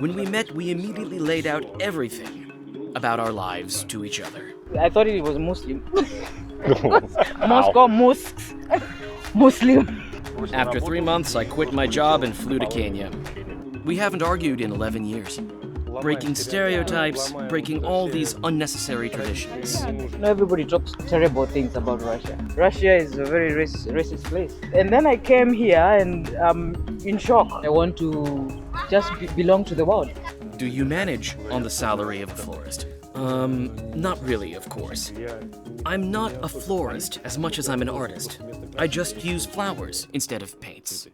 When we met, we immediately laid out everything about our lives to each other. I thought it was Muslim. Moscow mosques. Muslim. After 3 months, I quit my job and flew to Kenya. We haven't argued in 11 years. Breaking stereotypes, breaking all these unnecessary traditions. Everybody talks terrible things about Russia. Russia is a very racist place. And then I came here and I'm in shock. I want to just belong to the world. Do you manage on the salary of a florist? Not really, of course. I'm not a florist as much as I'm an artist. I just use flowers instead of paints.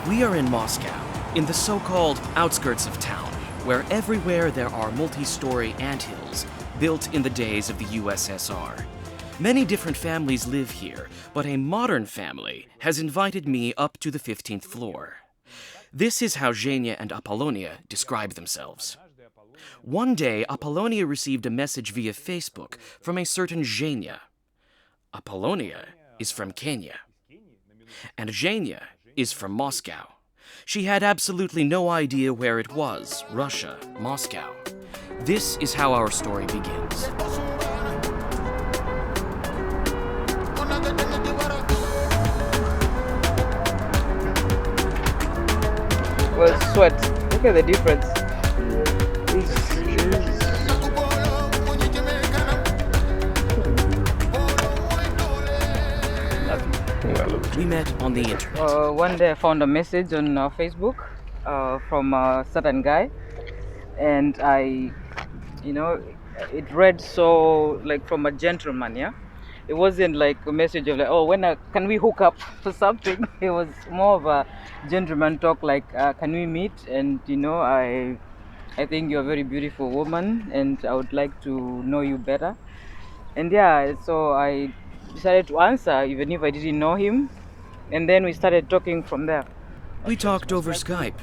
We are in Moscow, in the so-called outskirts of town, where everywhere there are multi-story anthills built in the days of the USSR. Many different families live here, but a modern family has invited me up to the 15th floor. This is how Zhenya and Appolonia describe themselves. One day, Appolonia received a message via Facebook from a certain Zhenya. Appolonia is from Kenya, and Zhenya is from Moscow. She had absolutely no idea where it was, Russia, Moscow. This is how our story begins. Well, sweat. Look at the difference. We met on the internet. One day I found a message on Facebook from a certain guy, and it read so like from a gentleman, yeah. It wasn't like a message of like, oh, can we hook up for something? It was more of a gentleman talk, like, can we meet? And I think you're a very beautiful woman, and I would like to know you better. And yeah, so I decided to answer, even if I didn't know him. And then we started talking from there. We talked over Skype.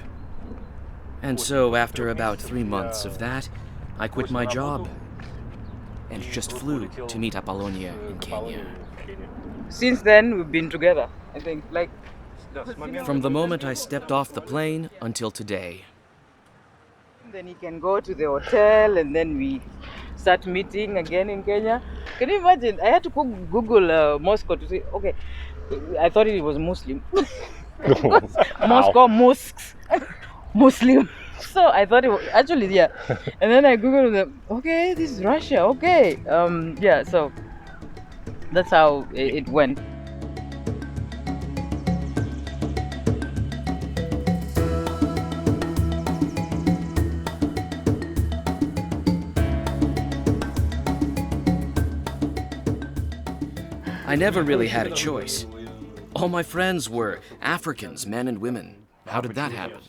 And so after about 3 months of that, I quit my job and just flew to meet Appolonia in Kenya. Since then, we've been together, I think, like... From the moment I stepped off the plane until today. Then he can go to the hotel, and then we start meeting again in Kenya. Can you imagine? I had to Google Moscow to say, okay, I thought it was Muslim. Moscow mosques. Muslim. So I thought it was actually, yeah. And then I Googled them. Okay, this is Russia. Okay. Yeah, so that's how it went. I never really had a choice. All my friends were Africans, men and women. How did that happen?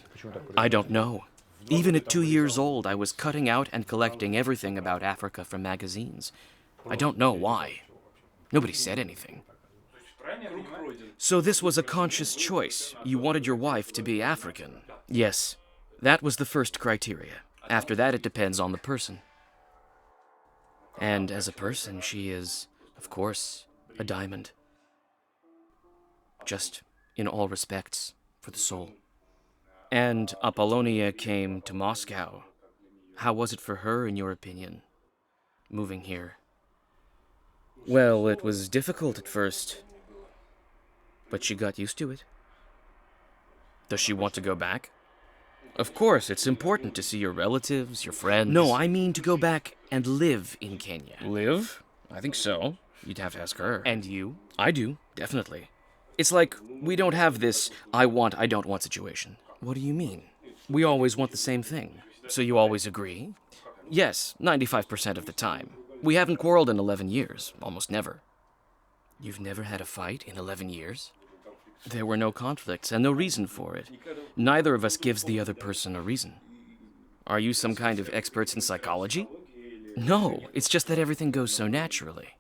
I don't know. Even at 2 years old, I was cutting out and collecting everything about Africa from magazines. I don't know why. Nobody said anything. So this was a conscious choice. You wanted your wife to be African. Yes, that was the first criteria. After that, it depends on the person. And as a person, she is, of course, a diamond. Just in all respects, for the soul. And Appolonia came to Moscow. How was it for her, in your opinion, moving here? Well, it was difficult at first, but she got used to it. Does she want to go back? Of course, it's important to see your relatives, your friends. No, I mean to go back and live in Kenya. Live? I think so. You'd have to ask her. And you? I do, definitely. It's like we don't have this I want, I don't want situation. What do you mean? We always want the same thing. So you always agree? Yes, 95% of the time. We haven't quarreled in 11 years, almost never. You've never had a fight in 11 years? There were no conflicts and no reason for it. Neither of us gives the other person a reason. Are you some kind of experts in psychology? No, it's just that everything goes so naturally.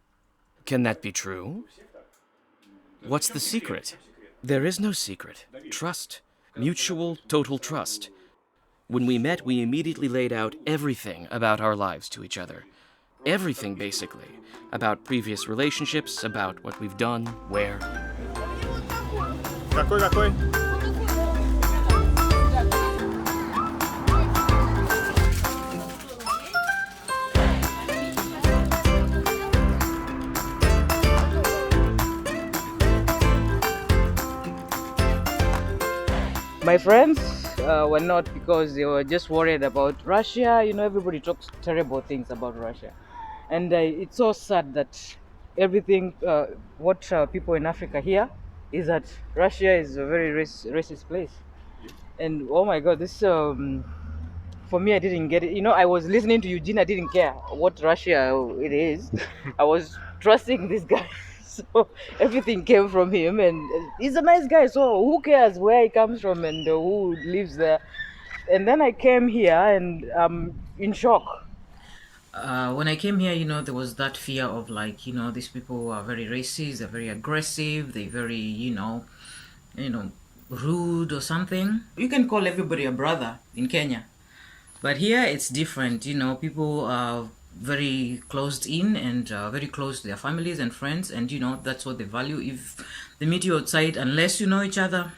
Can that be true? What's the secret? There is no secret. Trust. Mutual, total trust. When we met, we immediately laid out everything about our lives to each other. Everything, basically. About previous relationships, about what we've done, where. Какой? My friends were not, because they were just worried about Russia. You know, everybody talks terrible things about Russia. And it's so sad that everything, what people in Africa hear is that Russia is a very racist place. And oh my God, this, for me, I didn't get it. You know, I was listening to Eugene, I didn't care what Russia it is. I was trusting this guy. So everything came from him, and he's a nice guy. So who cares where he comes from and who lives there? And then I came here, and I'm in shock. When I came here, you know, there was that fear of like, you know, these people are very racist, they're very aggressive, they're very, rude or something. You can call everybody a brother in Kenya, but here it's different. You know, people are very closed in and very close to their families and friends, and you know that's what they value. If they meet you outside, unless you know each other,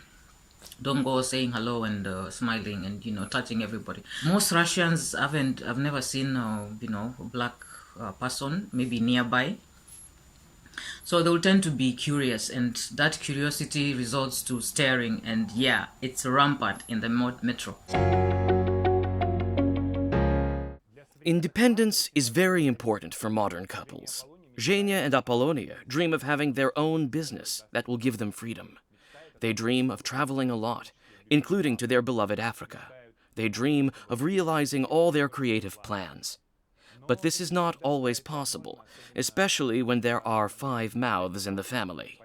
don't go saying hello and smiling and touching everybody. Most Russians I've never seen a black person maybe nearby, so they will tend to be curious, and that curiosity results to staring, and yeah, it's rampant in the metro. Independence is very important for modern couples. Xenia and Appolonia dream of having their own business that will give them freedom. They dream of traveling a lot, including to their beloved Africa. They dream of realizing all their creative plans. But this is not always possible, especially when there are 5 mouths in the family.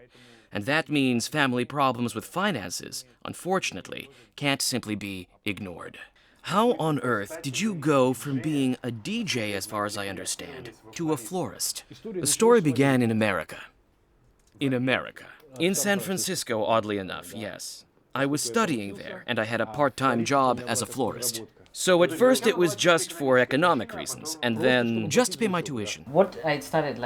And that means family problems with finances, unfortunately, can't simply be ignored. How on earth did you go from being a DJ, as far as I understand, to a florist? The story began in America. In San Francisco, oddly enough, yes. I was studying there, and I had a part-time job as a florist. So at first it was just for economic reasons, and then just to pay my tuition. What I started,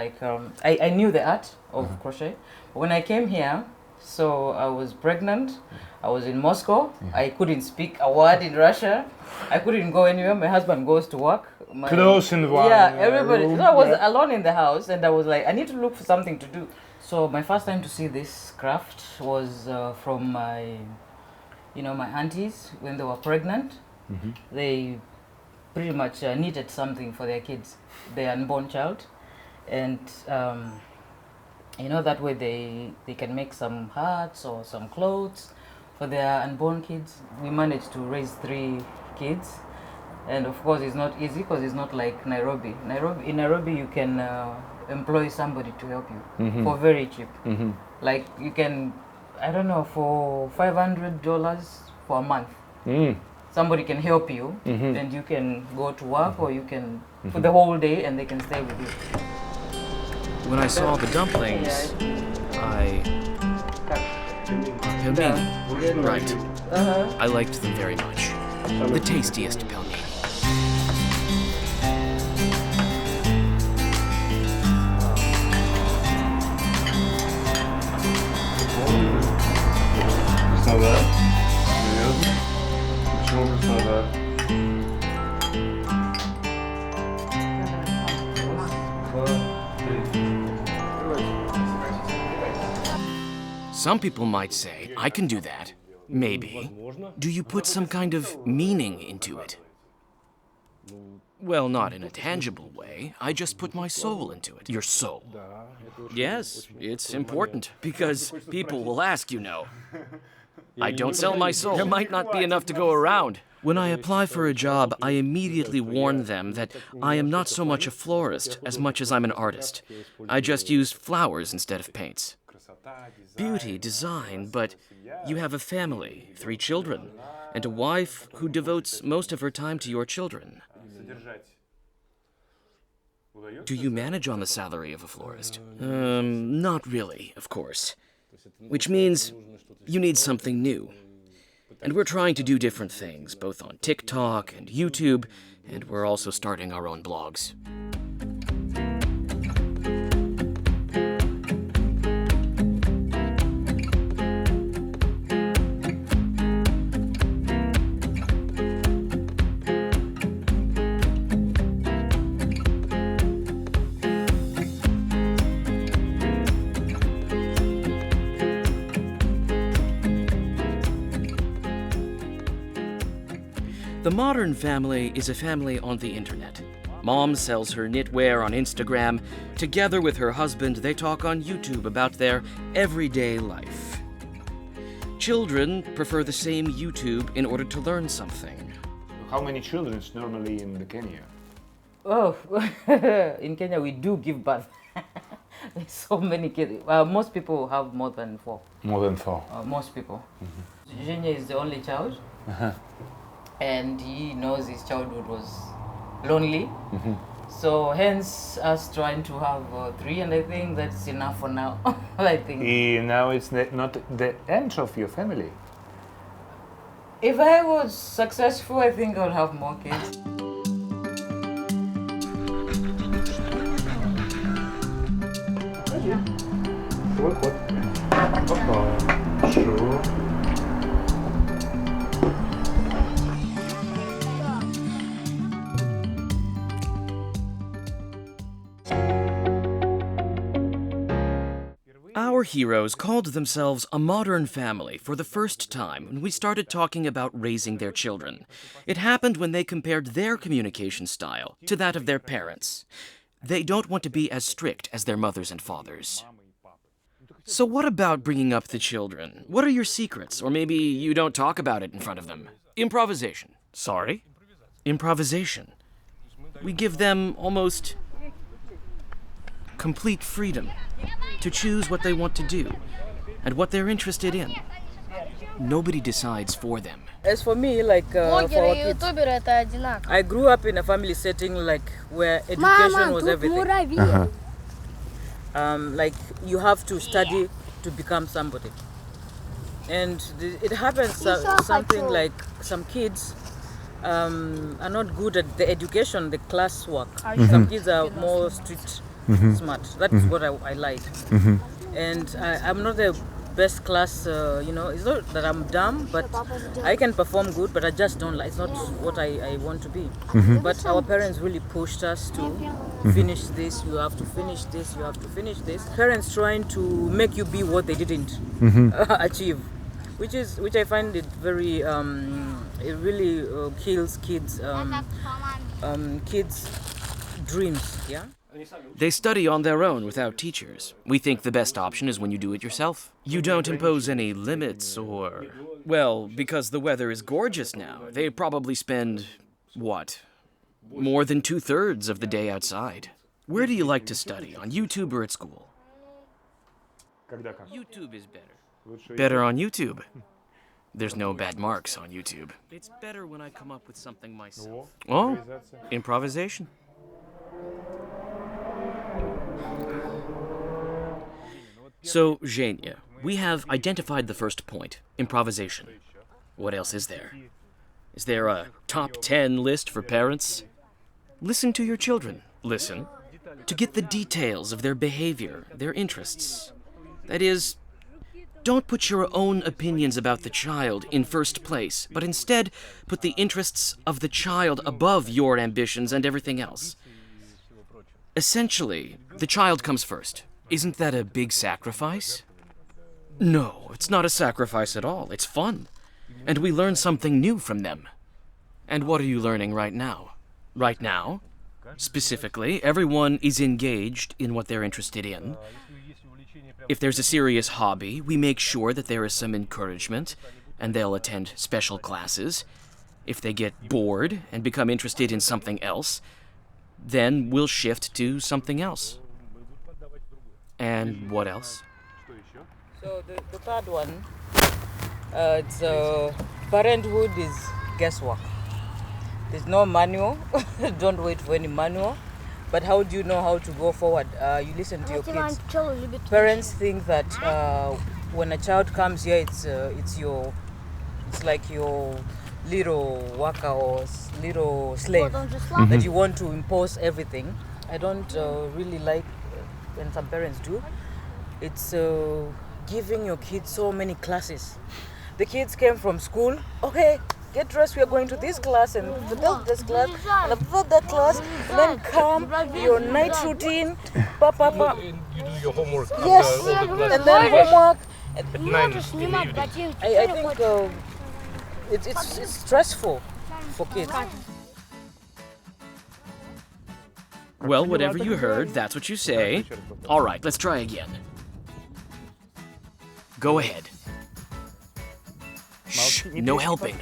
I knew the art of crochet. When I came here, so I was pregnant, I was in Moscow, I couldn't speak a word in Russia, I couldn't go anywhere, my husband goes to work. Close in one everybody. room. So I was alone in the house, and I was like, I need to look for something to do. So my first time to see this craft was from my aunties when they were pregnant. Mm-hmm. They pretty much needed something for their kids, their unborn child, and that way they can make some hats or some clothes for their unborn kids. We managed to raise 3 kids, and of course it's not easy because it's not like Nairobi. In Nairobi you can employ somebody to help you for very cheap. Mm-hmm. Like you can, I don't know, for $500 for a month. Somebody can help you, and you can go to work or you can for the whole day, and they can stay with you. When I saw the dumplings, pelmeni. Right. I liked them very much. The tastiest pelmeni. Представляю. Серьезно? Почему представляю? Some people might say, I can do that. Maybe. Do you put some kind of meaning into it? Well, not in a tangible way. I just put my soul into it. Your soul. Yes, it's important, because people will ask, I don't sell my soul. There might not be enough to go around. When I apply for a job, I immediately warn them that I am not so much a florist as much as I'm an artist. I just use flowers instead of paints. Beauty, design, but you have a family, 3 children, and a wife who devotes most of her time to your children. Do you manage on the salary of a florist? Not really, of course. Which means you need something new. And we're trying to do different things, both on TikTok and YouTube, and we're also starting our own blogs. The modern family is a family on the internet. Mom sells her knitwear on Instagram. Together with her husband, they talk on YouTube about their everyday life. Children prefer the same YouTube in order to learn something. How many children normally in the Kenya? Oh, in Kenya we do give birth. There's so many kids. Most people have more than 4. More than 4. Most people. Eugenia is the only child. And he knows his childhood was lonely. So hence us trying to have 3, and I think that's enough for now. I think. Now it's not the end of your family. If I was successful, I think I would have more kids. Sure. Our heroes called themselves a modern family for the first time when we started talking about raising their children. It happened when they compared their communication style to that of their parents. They don't want to be as strict as their mothers and fathers. So what about bringing up the children? What are your secrets? Or maybe you don't talk about it in front of them. Improvisation. Sorry? Improvisation. We give them almost complete freedom to choose what they want to do and what they're interested in. Nobody decides for them. As for me, like for our kids, I grew up in a family setting like where education was everything. Like you have to study to become somebody. And it happens something like some kids are not good at the education, the classwork. Some kids are more street smart. That's what I like. And I'm not the best class, it's not that I'm dumb, but I can perform good, but I just don't like, it's not what I want to be. But our parents really pushed us to finish this, you have to finish this, you have to finish this. Parents trying to make you be what they didn't achieve, which I find it very, it really kills kids' dreams, yeah? They study on their own without teachers. We think the best option is when you do it yourself. You don't impose any limits or... Well, because the weather is gorgeous now, they probably spend, what? More than 2/3 of the day outside. Where do you like to study, on YouTube or at school? YouTube is better. Better on YouTube. There's no bad marks on YouTube. It's better when I come up with something myself. Oh, improvisation. So, Zhenya, we have identified the first point, improvisation. What else is there? Is there a top 10 list for parents? Listen to your children. Listen to get the details of their behavior, their interests. That is, don't put your own opinions about the child in first place, but instead put the interests of the child above your ambitions and everything else. Essentially, the child comes first. Isn't that a big sacrifice? No, it's not a sacrifice at all. It's fun. And we learn something new from them. And what are you learning right now? Right now, specifically, everyone is engaged in what they're interested in. If there's a serious hobby, we make sure that there is some encouragement, and they'll attend special classes. If they get bored and become interested in something else, then we'll shift to something else. And what else? So the third one, it's parenthood is guesswork. There's no manual. Don't wait for any manual. But how do you know how to go forward? You listen to your kids. Parents think that when a child comes here, it's your It's like your little worker or little slave that you want to impose everything. I don't really like when some parents do. It's giving your kids so many classes. The kids came from school, okay, get dressed, we are going to this class and this class and that class, and then come your night routine, You do your homework yes, after all the classes. and then homework. At 9 in the evening. I think it's stressful for kids. Well, whatever you heard, that's what you say. All right, let's try again. Go ahead. Shh, no helping.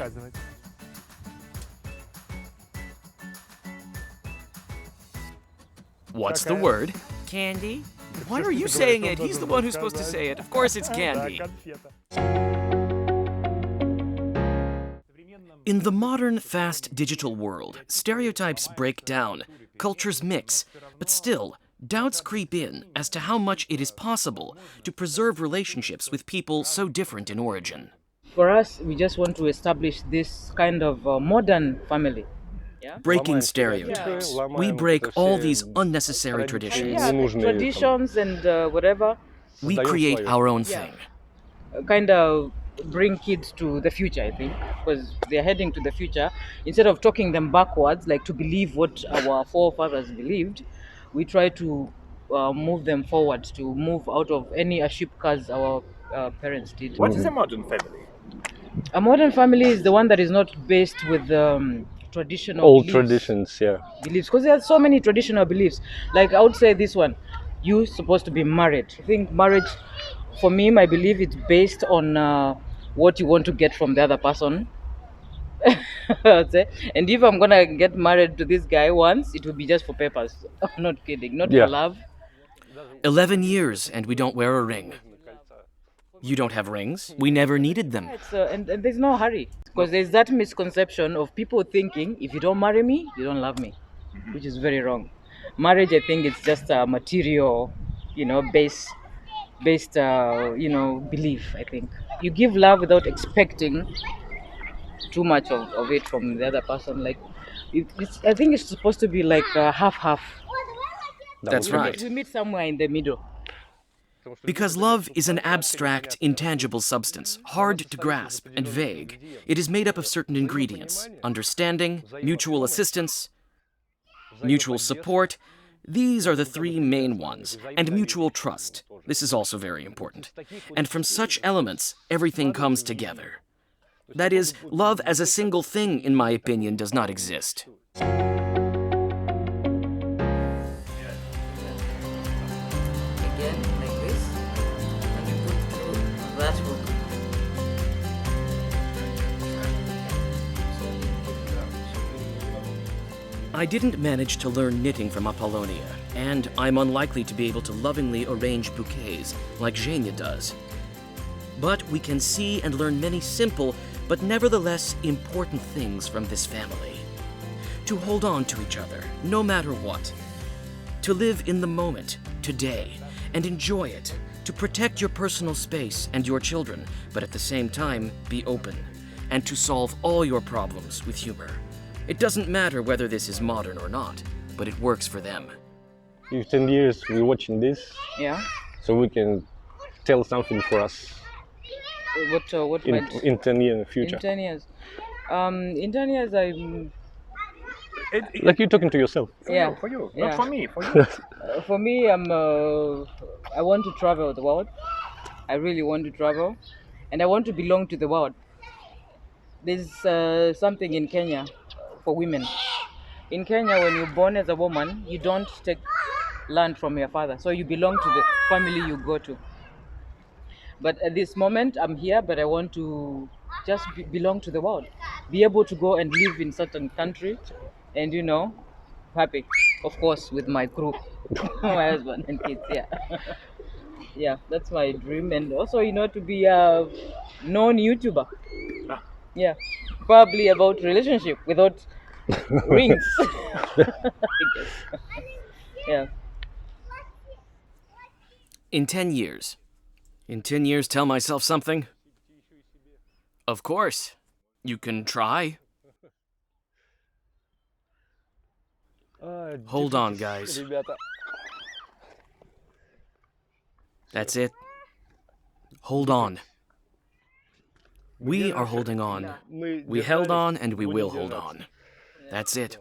What's the word? Candy? Why are you saying it? He's the one who's supposed to say it. Of course it's candy. In the modern, fast digital world, stereotypes break down, cultures mix, but still, doubts creep in as to how much it is possible to preserve relationships with people so different in origin. For us, we just want to establish this kind of modern family. Yeah? Breaking stereotypes. We break all these unnecessary traditions. Yeah, traditions and whatever. We create our own thing. Kind of bring kids to the future, I think, because they're heading to the future. Instead of talking them backwards, like to believe what our forefathers believed, we try to move them forward, to move out of any ashipkas our parents did. What is a modern family? A modern family is the one that is not based with traditional Old beliefs. traditions, yeah. Beliefs, because there are so many traditional beliefs. Like I would say this one, you're supposed to be married. I think marriage, for me, my belief, it's based on what you want to get from the other person. I'd say. And if I'm gonna get married to this guy once, it will be just for papers. I'm not kidding, not Yeah. for love. 11 years and we don't wear a ring. You don't have rings? We never needed them. And there's no hurry, because there's that misconception of people thinking if you don't marry me, you don't love me, which is very wrong. Marriage, I think, it's just a material, based, belief. I think you give love without expecting too much of it from the other person. Like, I think it's supposed to be like half. That's right. We meet somewhere in the middle. Because love is an abstract, intangible substance, hard to grasp and vague. It is made up of certain ingredients: understanding, mutual assistance, mutual support. These are the three main ones, and mutual trust. This is also very important. And from such elements, everything comes together. That is, love as a single thing, in my opinion, does not exist. Again, like this, and you put through that hook. I didn't manage to learn knitting from Appolonia, and I'm unlikely to be able to lovingly arrange bouquets like Xenia does. But we can see and learn many simple, but nevertheless important things from this family. To hold on to each other, no matter what. To live in the moment, today, and enjoy it. To protect your personal space and your children, but at the same time, be open. And to solve all your problems with humor. It doesn't matter whether this is modern or not, but it works for them. In 10 years, we're watching this, Yeah. so we can tell something for us What in, might in 10 years in the future. in 10 years? In 10 years, I'm. Like you're talking to yourself. Yeah. For you, Yeah. not for me, for you. For me, I want to travel the world. I really want to travel, and I want to belong to the world. There's something in Kenya for women. In Kenya, when you're born as a woman, you don't take land from your father, so you belong to the family you go to. But at this moment, I'm here, but I want to just belong to the world, be able to go and live in certain country, and happy, of course, with my crew, my husband and kids. Yeah, yeah, that's my dream, and also to be a known YouTuber. Yeah, probably about relationship without rings. Yeah. In 10 years, tell myself something. Of course. You can try. Hold on, guys. That's it. Hold on. We are holding on. We held on and we will hold on. That's it.